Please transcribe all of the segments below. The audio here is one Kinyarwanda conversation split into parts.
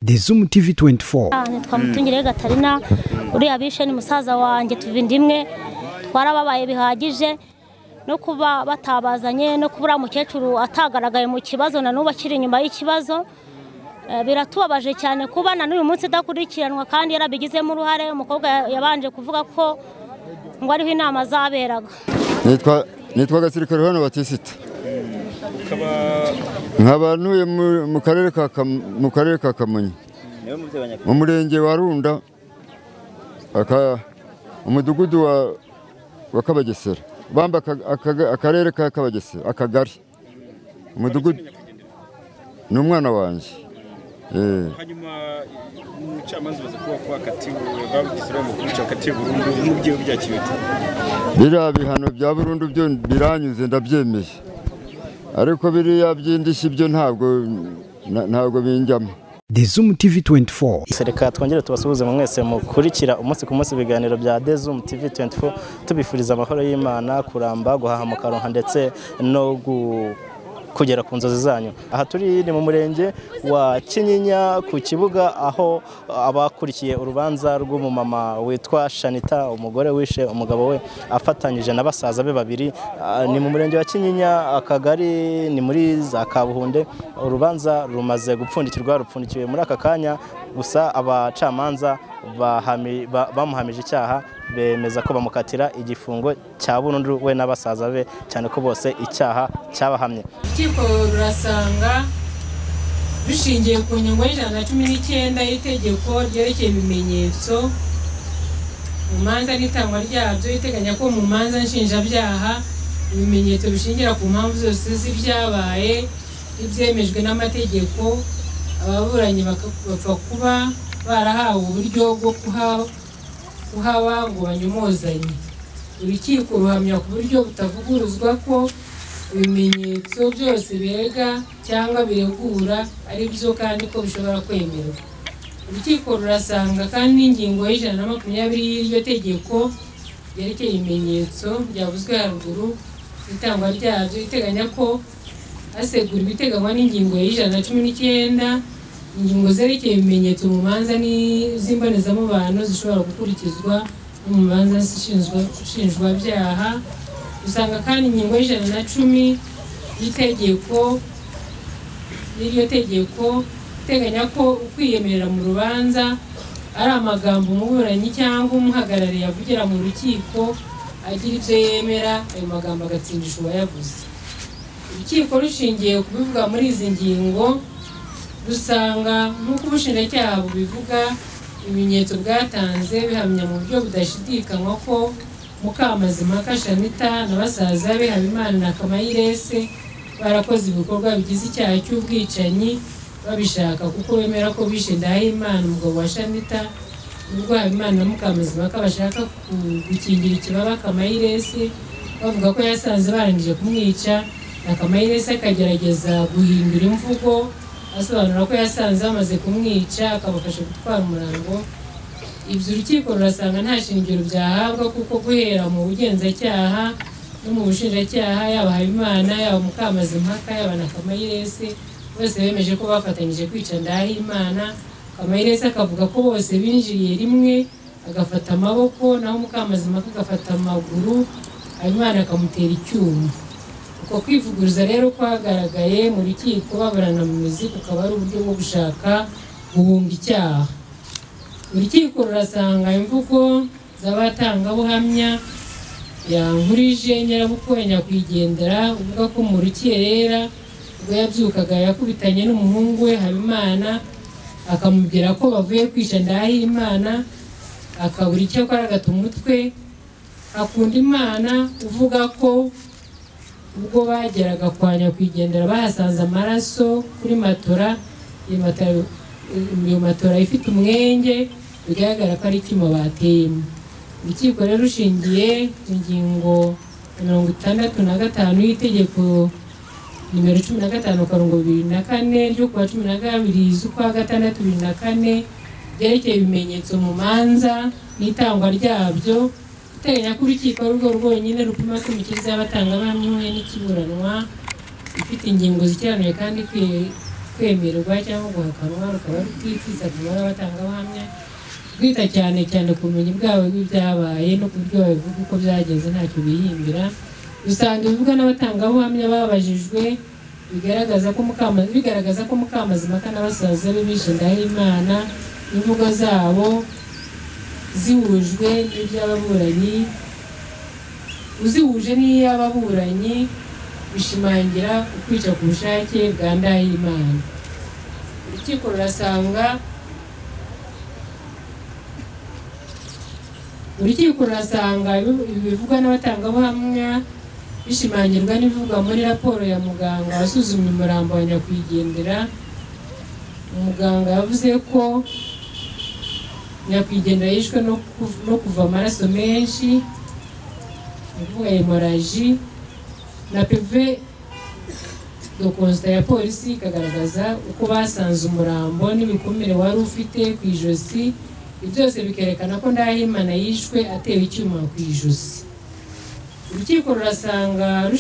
The Zoom TV 24. Nitwa Mutungire Gatarina uri abishe ni musaza wanjye tuvindimwe twarababaye bihagije no kuba batabazanye no kubura mukecuru atagaragaye mu kibazo na nuba kiri nyuma y'ikibazo biratubabaje cyane kuba na n'uyu munsi dakurikiranwa kandi yarabigizemo uruhare umukobwa yabanje kuvuga ko ngo ariho inama zaberaga. Nitwa Gasirikare hano Batisita nk'abantuye mu karere ka Kamonyi mu murenge wa Runda umudugudu wa Kabagesera bamba akarere ka Kabagesera akagari umudugudu ni umwana wanje hanyuma umucamanza baza kuba kwakatiwe babugisira mu kuca katiwe burundu n'ubyo byakibita bira bihano bya burundu byo biranyuze ndabyemeye ariko biriya byindishye byo ntabwo binjyamo. The Zoom TV 24. Sereka twongere tubasuhuze mwese mukurikira umunsi ku munsi ibiganiro bya The Zoom TV 24 tubifuriza amahoro y'Imana kuramba guhaha mu karonka ndetse no kugera ku nzozi zanyu. Aha turi ni mu murenge wa Kinyinya ku kibuga aho abakurikiye urubanza rw'umumama witwa Shanita umugore wishe umugabo we afatanyije na basaza be babiri ni mu murenge wa Kinyinya akagari ni muri za Kabuhunde. Urubanza rumaze gupfundikirwa rupfundikiwe muri aka kanya gusa abacamanza bamuhamije icyaha bemeza ko bamukatira igifungo cya burundu we n'abasaza be cyane ko bose icyaha cyabahamye. Urukiko rurasanga rushingiye ku ngingo y'119 y'itegeko ryerekeye ibimenyetso mu manza n'itangwa ryabyo iteganya ko mu manza nshinjabyaha ibimenyetso bishingira ku mpamvu zose z'ibyabaye ibyemejwe n'amategeko ababuranyi bapfa kuba barahawe uburyo bwo kuhaba ngo banyumozanye. Urukiko ruhamya ku buryo butavuguruzwa ko ibimenyetso byose birega cyangwa biregura ari byo kandi ko bishobora kwemerwa. Urukiko rurasanga kandi ingingo y'120 y'iryo tegeko ryerekeye ibimenyetso byavuzwe haruguru itangwa ryabyo iteganya ko hasegura ibiteganywa n'ingingo y'119 ingingo zerekeye ibimenyetso mu manza n'izimbonezamubano zishobora gukurikizwa no mu manza zishinjwa byaha. Usanga kandi ingingo y'110 y'iryo tegeko iteganya ko ukwiyemerera mu rubanza ari amagambo umuburanyi cyangwa umuhagarariye avugira mu rukiko agira ibyo yemera ayo magambo agatsindisha uwayavuze. Urukiko rushingiye kubivuga muri izi ngingo rusanga nk'uko ubushinjacyaha bubivuga ibimenyetso bwatanze bihamya mu buryo budashidikanywa ko Mukamazimpaka Shanita na basaza be Habimana na Kamayirese barakoze ibikorwa bigize icyaha cy'ubwicanyi babishaka kuko bemera ko bishe Ndahimana umugabo wa Shanita ubwo Habimana na Mukamazimpaka bashaka gukingira ikibaba Kamayirese bavuga ko yasanze barangije kumwica na Kamayirese akagerageza guhindura imvugo asobanura ko yasanze bamaze kumwica akabafasha gutwara umurambo. Ibyo urukiko rurasanga nta shingiro byahabwa kuko guhera mu bugenzacyaha no mu bushinjacyaha yaba Habimana yaba Mukamazimpaka yaba na Kamayirese bose bemeje ko bafatanyije kwica Ndahimana. Kamayirese akavuga ko bose binjiriye rimwe agafata amaboko naho Mukamazimpaka agafata amaguru Habimana akamutera icyuma. Uko kwivuguruza rero kwagaragaye mu rukiko baburana mu mizi kukaba ari uburyo bwo gushaka guhunga icyaha. Urukiko rurasanga imvugo z'abatangabuhamya yankurije Nyirabukwe nyakwigendera uvuga ko mu rukerera ubwo yabyukaga yakubitanye n'umuhungu we Habimana akamubwira ko bavuye kwica Ndahimana akabura icyo akora agata umutwe. Hakundimana uvuga ko ubwo bageraga kwa nyakwigendera bahasanze amaraso kuri matora iyo matora ifite umwenge bigaragara ko ari kimo bateyemo. Urukiko rero rushingiye ku ngingo 65 y'itegeko nimero 15/2024 ryo kuwa 12 z'ukwa gatandatu 2024 ryerekeye ibimenyetso mu manza n'itangwa ryabyo iteganya ko urukiko rwo rwonyine rupima ko imikiza y'abatangabuhamya n'ikiburanwa ifite ingingo zikiranuye kandi kwemererwa cyangwa guhakanwa rukaba rutitsa ku mubare w'abatangabuhamya rwita cyane cyane ku bumenyi bwabo bw'ibyabaye no ku buryo babivuga uko byagenze ntacyo bihimbira. Usanga ibivugwa n'abatangabuhamya babajijwe bigaragaza ko Mukamazimaka na basaza be bishe Ndahimana imvugo zabo zihujwe n'iby'ababuranyi uzihuje n'iy'ababuranyi bishimangira ukwica ku bushake bwa Ndahimana. Urukiko rurasanga ibivugwa n'abatangabuhamya bishimangirwa n'ibivugwa muri raporo ya muganga wasuzumye umurambo wa nyakwigendera. Umuganga yavuze ko nyakwigendera yishwe no kuva amaraso menshi ivuga hemorrhage, na PV do constat ya polisi ikagaragaza uko basanze umurambo n'ibikomere wari ufite ku ijosi. Byose bikerekana ko Ndahimana yishwe atewe icyuma ku ijosi. Urukiko rurasanga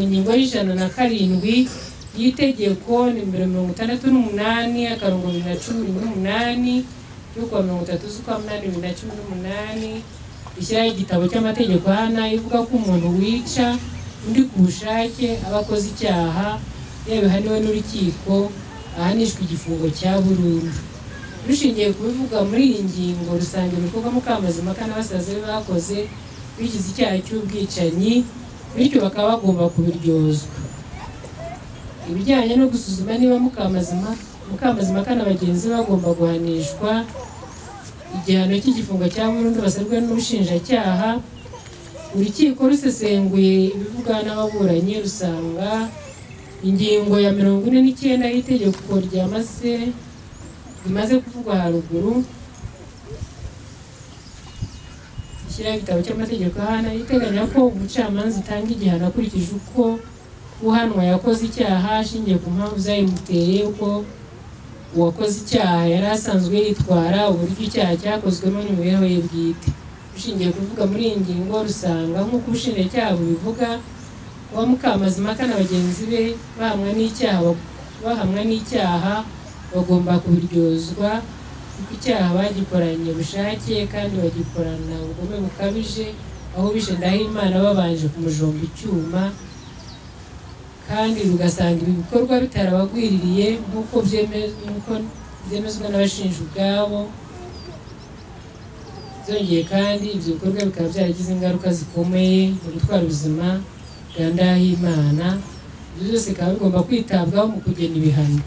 ingingo y'107 y'itegeko nimero 68/2018 yo kuwa 30/8/2018 ishyiraho igitabo cy'amategeko hana ivuga ko umuntu wica undi ku bushake aba akoze icyaha yabihaniwe n'urukiko ahanishwa igifungo cya burundu. Rushingiye kubivuga muri iyi ngingo rusanga ibikorwa Mukamazimaka na basaza be bakoze bigize icyaha cy'ubwicanyi, bityo bakaba bagomba kubiryozwa. Ibijyanye no gusuzuma niba Mukamazimaka na bagenzi bagomba guhanishwa igihano cy'igifungo cya burundu basabwe n'ubushinjacyaha, urukiko rusesenguye ibivugwa n'ababuranyi rusanga ingingo ya 49 y'itegeko rimaze kuvugwa haruguru ishyiraho igitabo cy'amategeko hana iteganya ko umucamanza itanga igihano akurikije uko uhanwa yakoze icyaha ashingiye ku mpamvu zayimuteye, uko uwakoze icyaha yari asanzwe yitwara, uburyo icyaha cyakozwemo n'imibereho ye bwite. Rushingiye kuvuga muri iyi ngingo rusanga nk'uko ubushinjacyaha bubivuga wa Mukamazimaka na bagenzi be bahamwa n'icyaha bagomba kubiryozwa kuko icyaha bagikoranye bushake kandi bagikorana ubugome bukabije, aho bishe Ndahimana babanje kumujomba icyuma, kandi rugasanga ibi bikorwa bitarabagwiririye nk'uko byemezwa n'abashinja ubwabo. Byongeye kandi ibyo bikorwa bikaba byaragize ingaruka zikomeye mu gutwara ubuzima bwa Ndahimana. Ibyo byose bikaba bigomba kwitabwaho mu kugena ibihano.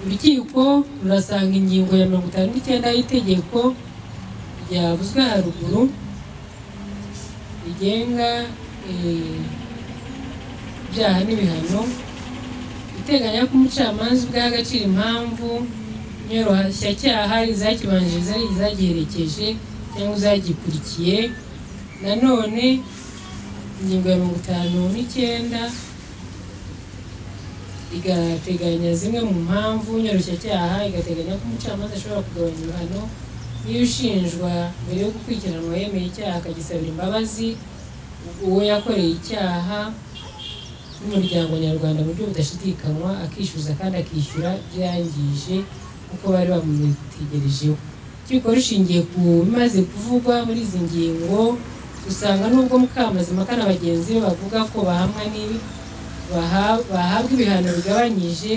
Urukiko rurasanga ingingo ya 59 y'itegeko ryavuzwe haruguru rigenga ibyaha n'ibihano iteganya ko umucamanza ubwaha agaciro impamvu nyoroshya izakibanjiriza izagiherekeje cyangwa izagikurikiye. Nanone ingingo ya 59 igateganya zimwe mu mpamvu nyoroshya igateganya ko umucamanza ashobora kugabanya ibihano iyo ushinjwa mbere yo gukurikiranwa yemeye icyaha akagisabira imbabazi uwo yakoreye icyaha n'umuryango nyarwanda mu buryo budashidikanywa, akishyuza kandi akishyura ibyo yangije kuko bari bamutegerejeho. Urukiko rushingiye ku bimaze kuvugwa muri izi ngingo usanga nubwo Mukamazimaka na bagenzi be bavuga ko bahabwa ibihano bigabanyije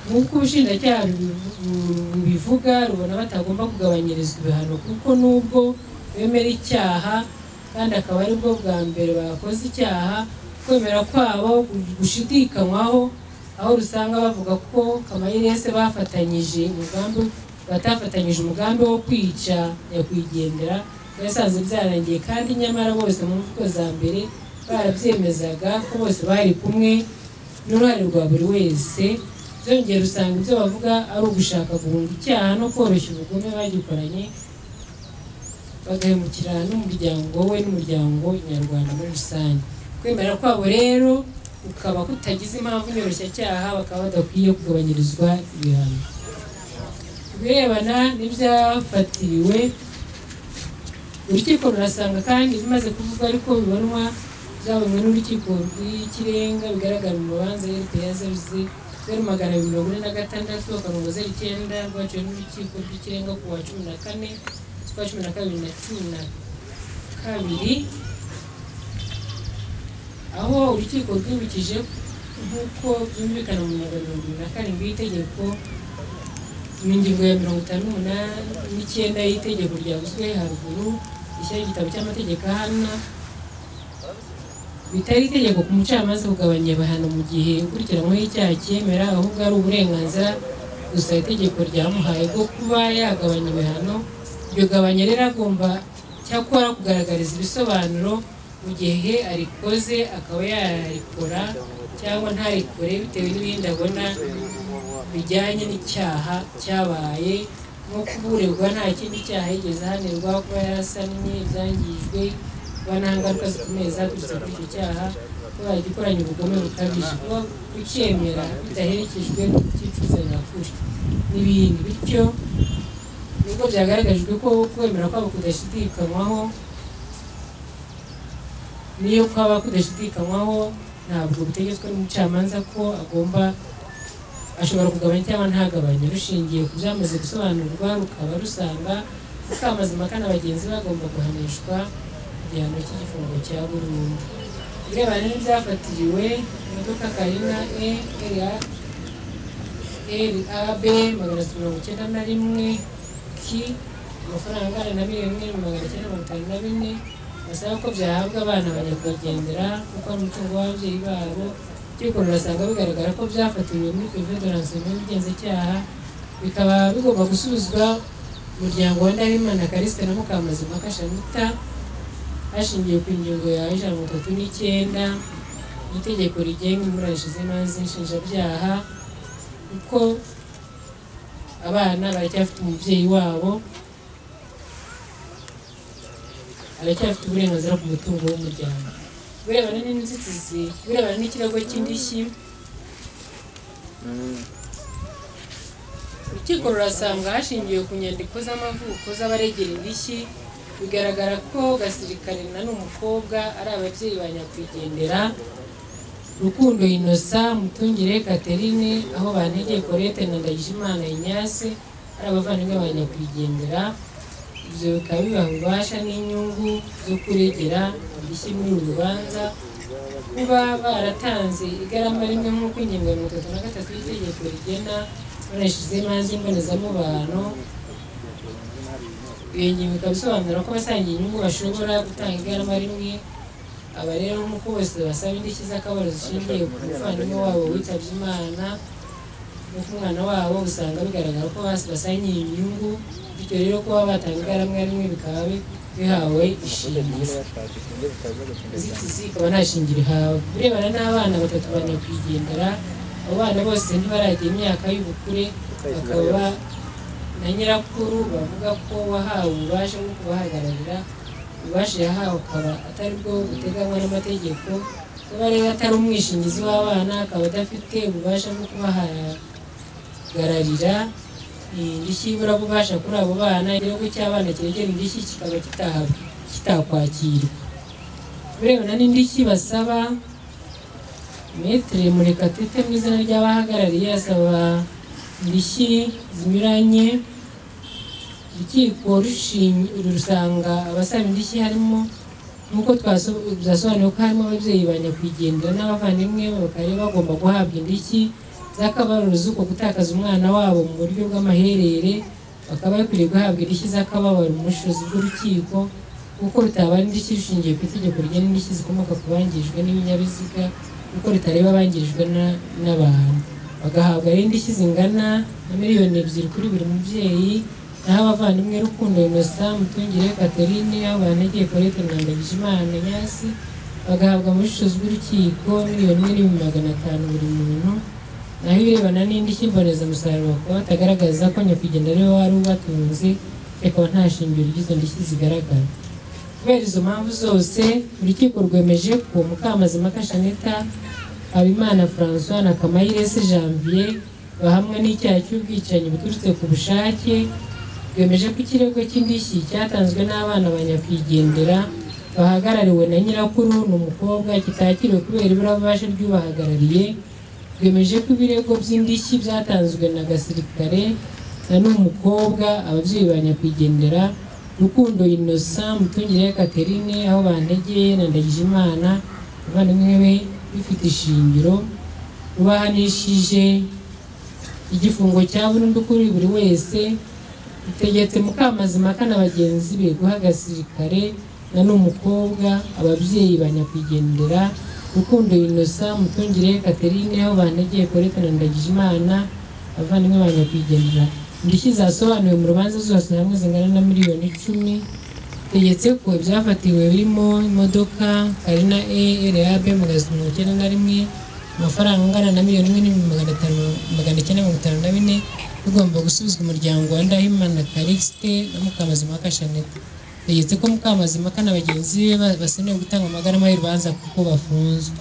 nk'uko ubushinjacyaha bivuga, rubona batagomba kugabanyirizwa ibihano kuko nubwo bemera icyaha kandi akaba ari bwo bwa mbere bakoze icyaha, kwemera kwabo gushidikanywaho, aho rusanga bavuga ko Kamayirese batafatanyije umugambi wo kwica nyakwigendera yasanze byarangiye, kandi nyamara bose mu mvugo za mbere barabyemezaga ko bose bari kumwe n'uruhare rwa buri wese. Byongeye rusanga ibyo bavuga ari ugushaka guhunga icyaha no koroshya ubugome bagikoranye, bagahemukira n'umuryango we n'umuryango nyarwanda muri rusange. Kwemera kwabo rero ukaba kutagize impamvu nyoroshya bakaba badakwiye kugabanyirizwa ibihano. Birebana n'ibyafatiriwe urukiko rurasanga kandi bimaze kuvugwa ariko bibonwa zabonywe n'urukiko rw'ikirenga bigaragara mu rubanza RPA 0,246 akarongo 09 rwaciwe n'urukiko rw'ikirenga ku wa 14 z'ukwa 12 na 2012 aho urukiko rwibukije nk'uko byumvikana mu ngingo ya 27 y'itegeko mu ngingo ya 58 y'itegeko ryavuzwe haruguru ishyira igitabo cy'amategeko ahana bitari itegeko ku mucamanza kugabanya ibihano mu gihe ukurikiranyweho icyaha cyemera ahubwo ari uburenganzira gusa itegeko ryamuhaye bwo kuba yagabanya ibihano. Iryo gabanya rero agomba cyakora kugaragariza ibisobanuro mu gihe arikoze akaba yarikora cyangwa ntarikore bitewe n'ibindi abona bijyanye n'icyaha cyabaye nko kuburirwa nta kindi cyaha yigeze ahanirwa, kuba yarasannye ibyangijwe, kuba nta ngaruka zikomeye zaturutse kuri icyo cyaha, kuba yagikoranye ubugome bukabije, kuba ucyemera bidaherekejwe n'icyicuzo nyakuri n'ibindi. Bityo nubwo byagaragajwe ko kwemera kwabo kudashidikanywaho niyo kwaba kudashidikanywaho ntabwo bitegetswe n'umucamanza ko ashobora kugabanya cyangwa ntagabanya rushingiye ku byamaze gusobanurwa, rukaba rusanga Mukamazima na bagenzi bagomba guhanishwa igihano cy'igifungo cya burundu. Birebana n'ibyafatiriwe imodoka Karina LAB 991 amafaranga angana na $1,954 basaba ko byahabwa abana banyakwigendera kuko ari umutungo w'ababyeyi babo. Urukiko rurasanga bigaragara ko byafatiriwe muri privé de renseignement y'ubugenzacyaha, bikaba bigomba gusubizwa umuryango wa Ndahimana Callixte na Mukamazima Shanitah hashingiwe ku ngingo ya 139 y'itegeko rigenga iburanisha z'imanza z'inshinjabyaha, kuko abana baracyafite umubyeyi wabo, aracyafite uburenganzira ku mutungo w'umuryango. Birebana n'inzitizi, birebana n'ikirego cy'indishyi, urukiko rurasanga hashingiwe ku nyandiko z'amavuko z'abaregera indishyi bigaragara ko Gasirikare na n'umukobwa ari ababyeyi ba nyakwigendera Rukundo Innocent, Mutungire Catherine, aho Bantegeye Colette na Ndagijimana Ignace ari abavandimwe ba nyakwigendera. Ibyo bikaba bibaha ububasha n'inyungu zo kuregera indishyi muri uru rubanza, kuba baratanze igarama rimwe nk'uko ingingo ya 33 y'itegeko rigena iburanisha z'imanza mbonezamubano. Iyo ngingo ikaba isobanura ko abasangiye inyungu bashobora gutanga igarama rimwe. Aba rero nk'uko bose basaba indishyi z'akababaro zishingiye ku muvandimwe wabo witabye Imana n'uko umwana wabo usanga bigaragara ko basangiye inyungu, bityo rero kuba batanga igarama rimwe bikaba bihawe ishingiro. Inzitizi ikaba nta shingiro ihawe. Birebana n'abana batatu ba nyakwigendera, abo bana bose ntibaragira imyaka y'ubukure, bakaba na nyirakuru bavuga ko wahawe ububasha bwo kubahagararira. Ububasha yahawe akaba atari bwo buteganywa n'amategeko, kuba rero atari umwishingizi w'abana, akaba adafite ububasha bwo kubahagararira. Indishyi ibura ububasha kuri abo bana, igihugu cy'abana kiregera indishyi kikaba kitakwakirwa. Birebana n'indishyi basaba, Maître Murekatete mu izina ry'abahagarariye asaba indishyi zinyuranye. Urukiko rusanga abasaba indishyi harimo nk'uko byasobanuwe ko harimo ababyeyi ba nyakwigendera n'abavandimwe, bakaba bagomba guhabwa indishyi z'akababaro z'uko gutakaza umwana wabo mu buryo bw'amaherere, bakaba bakwiriye guhabwa indishyi z'akababaro mu bushobozi bw'urukiko, kuko rutabara indishyi rushingiye ku itegeko rigena indishyi zikomoka ku bangijwe n'ibinyabiziga, kuko ritareba abangirijwe n'abantu. Bagahabwa rero indishyi zingana na $2,000,000 kuri buri mubyeyi, naho abavandimwe Rukundo Innocent, Mutungire Catherine, aho Bantegeye Colette na Ndagijimana Ignace bagahabwa mu bushobozi bw'urukiko $1,500,000 buri muntu. Naho ibirebana n'indishyi mbonezamusaruro bakaba batagaragaza ko nyakwigendera ariwe wari ubatunze, akaba nta shingiro ry'izo ndishyi zigaragara. Kubera izo mpamvu zose, urukiko rwemeje ko Mukamazima Shanitah, Habimana François na Kamayirese Janvier bahamwa n'icyaha cy'ubwicanyi buturutse ku bushake. Rwemeje ko ikirego cy'indishyi cyatanzwe n'abana ba nyakwigendera bahagarariwe na nyirakuru n'umukobwa kitakiriwe kubera ibirabasha ry'ubahagarariye twemeje ko ibirego by'indishyi byatanzwe na Gasirikare na n'umukobwa ababyeyi ba nyakwigendera Rukundo Innocent Mutungire Catherine aho bantegeye na Ndagijimana abavandimwe be bifite ishingiro ubahanishije igifungo cya burundu kuri buri wese itegetse Mukamazimaka na bagenzi be guha Gasirikare na n'umukobwa ababyeyi ba nyakwigendera Rukundo Innocent Mutungire Catherine aho bantegeye Colette na Ndagijimana abavandimwe ba nyakwigendera indishyi zasobanuwe mu rubanza zose hamwe zingana na miliyoni 10 tegetse ko byafatiwe birimo imodoka Karina RAB 1991 amafaranga angana na miliyoni 1,554 bigomba gusubizwa umuryango wa Ndahimana Calixte na Mukamazimaka Jeannette tegetse ko Mukamazimaka na bagenzi be basenewe gutanga amagarama y'urubanza kuko bafunzwe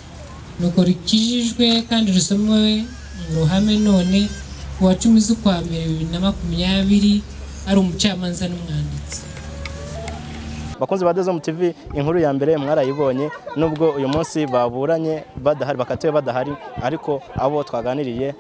nuko rikijijwe kandi rusomewe mu ruhame none kuwa 10 z'ukwa mbere 2020 ari umucamanza n'umwanditsi. Bakunzi ba Dezom TV inkuru ya mbere mwarayibonye nubwo uyu munsi baburanye badahari bakatiwe badahari ariko abo twaganiriye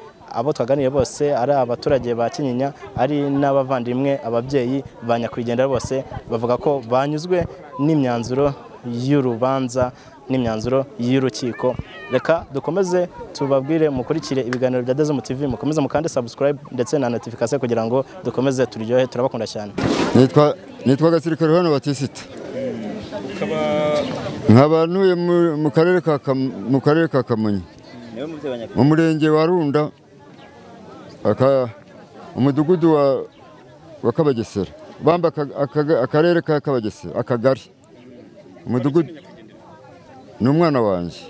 bose ari abaturage ba Kinyinya ari n'abavandimwe ababyeyi ba nyakwigendera bose bavuga ko banyuzwe n'imyanzuro y'urubanza n'imyanzuro y'urukiko. Reka dukomeze tubabwire mukurikire ibiganiro bya Dezom TV mukomeze mukande subscribe ndetse na notification kugira ngo dukomeze turyohe turabakunda cyane. Nitwa Gasirikare hano Batisita. Nkabantuye mu karere ka Kamonyi. Mu murenge wa Runda umudugudu wa Kabagesera. Bamba akarere ka Kabagesera akagari. Umudugudu n'umwana wanje.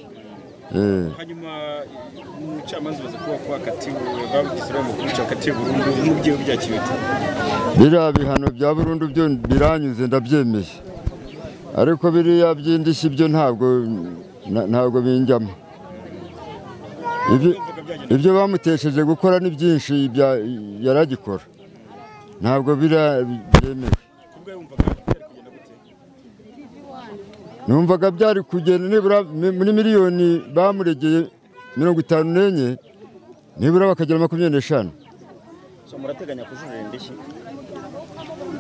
Hanyuma umucamanza baza kuba kwakatiwe babugize mu kubica akatiwe burundu n'ubwiye byakibita. Biriya bihano bya burundu byo biranyuze ndabyemeye. Ariko biriya by'indishyi byo ntabwo binjyamo. Ibyo bamutesheje gukora ni byinshi yaragikora. Ntabwo byemewe. Numvaga byari kugenda nibura muri miliyoni bamuregeye 54 nibura bakagera 25. So murateganya kujurira indishyi?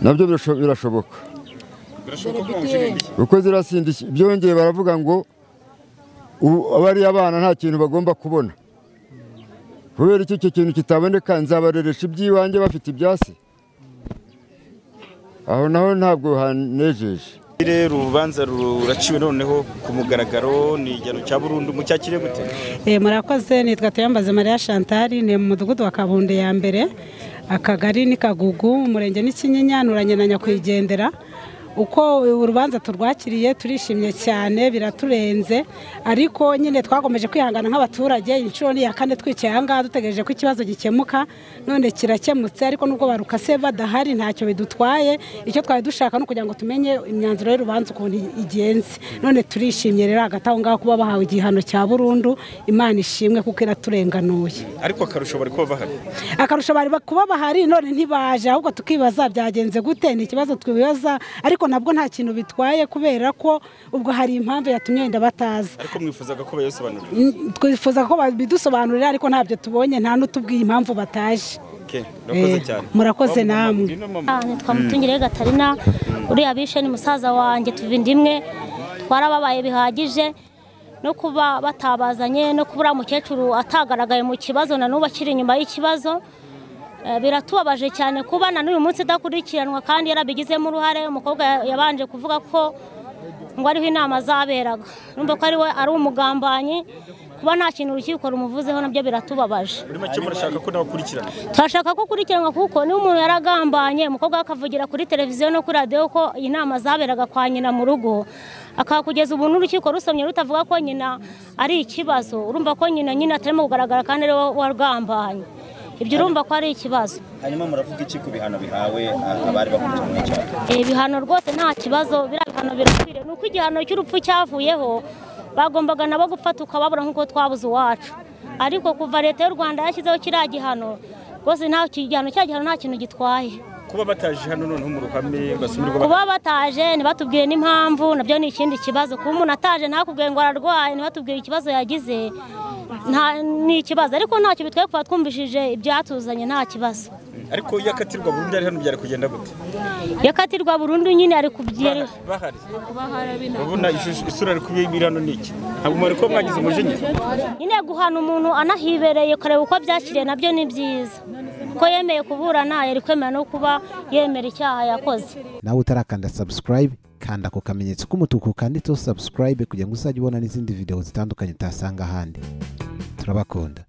Nabyo birashoboka. Uko zirasindishyi byongeye baravuga ngo abari abana nta kintu bagomba kubona. Kubera icyo kintu kitaboneka nzabareresha ibyiwanjye bafite ibyase. Aho naho ntabwo hanejeje. Urubanza ruraciwe noneho ku mugaragaro ni igihano cya burundu mu cyakire gute? Murakoze nitwa Tuyambaze Maria Chantal ni mu mudugudu wa Kabunde ya mbere akagari ni Kagugu umurenge ni Kinyinya nuranye na nyakwigendera. Uko urubanza turwakiriye turishimye cyane biraturenze ariko nyine twakomeje kwihangana nk'abaturage inshuro ni ya kane twicaye ahangaha dutegereje ko ikibazo gikemuka none kirakemutse ariko nubwo barukase badahari ntacyo bidutwaye icyo twari dushaka no kugira ngo tumenye imyanzuro y'urubanza ukuntu igenze none turishimye rero hagati aho ngaho kuba bahawe igihano cya burundu Imana ishimwe kuko iraturenganuye. Ariko akarusho bari kuba bahari kuba bahari none ntibaje ahubwo tukibaza byagenze gute ni ikibazo twibaza ariko nabwo nta kintu bitwaye kubera ko ubwo hari impamvu yatumye wenda bataza. Ariko mwifuzaga ko bayosobanurira? Twifuza ko bidusobanurira ariko ntabyo tubonye nta n'utubwiye impamvu bataje. Murakoze namwe. Nitwa Mutungire Gatarina uriya bishe ni musaza wanjye tuvindimwe twarababaye bihagije no kuba batabazanye no kubura mukecuru atagaragaye mu kibazo na nuba kiri inyuma y'ikibazo. Biratubabaje cyane kuba na n'uyu munsi dakurikiranwa kandi yarabigizemo uruhare. Umukobwa yabanje kuvuga ko ngo ariho inama zaberaga numva ko ari umugambanyi kuba nta kintu urukiko rumuvuzeho nabyo biratubabaje. Muri make murashaka ko nabakurikirana? Turashaka ko kurikiranwa kuko ni umuntu yaragambanye umukobwa akavugira kuri televiziyo no kuri radio ko inama zaberaga kwa nyina mu rugo akakugeza ubu n'urukiko rusomye rutavuga ko nyina ari ikibazo. Urumva ko nyina atarimo kugaragara kandi ari waragambanye. Ibyo urumva ko ari ikibazo. Hanyuma muravuga iki ku bihano bihawe abari bakurikiranwe cyane? Ibihano rwose nta kibazo birabihano birakwiriye nuko igihano cy'urupfu cyavuyeho bagombaga nabo gufata ukababura nkuko twabuze uwacu ariko kuva leta y'u Rwanda yashyizeho kiriya gihano rwose nta igihano nta kintu gitwaye. kuba bataje hano noneho mu ruhame basumirwa kuba bataje ntibatubwiye n'impamvu nabyo ni ikindi kibazo kuba umuntu ataje ntakubwiye ngo ararwaye ntibatubwiye ikibazo yagize ni ikibazo ariko ntacyo bitwaye kuba twumvishije ibyatuzanye nta kibazo ariko yakatirwa burundu ari hano byari kugenda gute yakatirwa burundu nyine ari kubyera bahari ubona isura ari kubira hano niki ntabwo mwari ko mwagize umujinya nyine guhana umuntu anahibereye kureba uko byakiriye nabyo ni byiza ko yemeye kuburana yari kwemera no kuba yemera icyaha yakoze nawe utarakanda subscribe kanda ako kamenyetso k'umutuku kanditseho subscribe kugira ngo uzajye ubona n'izindi video zitandukanye utasanga ahandi turabakunda